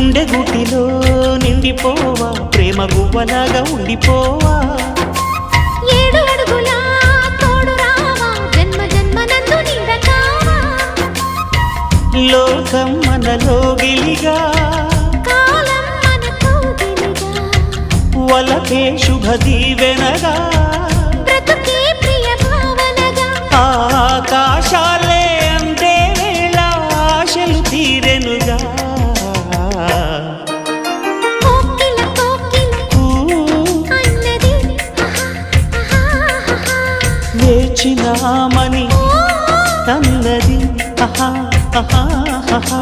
గుండె గుటిలో నిండిపోవా ప్రేమ గువ్వలాగా ఉండిపోవా ఏడు అడుగుల తోడు రావా జన్మ జన్మనందు నిందకావా లోకం మనలో గిలిగా కాలం మనతో గిలిగా వలకే శుభ దీవెనగా బ్రతుకే ప్రియ భావనగా ఆకాశాలే అందే వేళ ఆశలు తీరెనుగా కోకిల కోకిల అన్నది వేచినామని అన్నది ఆహా ఆహా ఆహా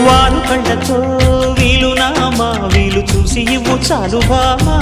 వారు కండతో వీలు నామా వీలు చూసి ఇవ్వు చాలు బామా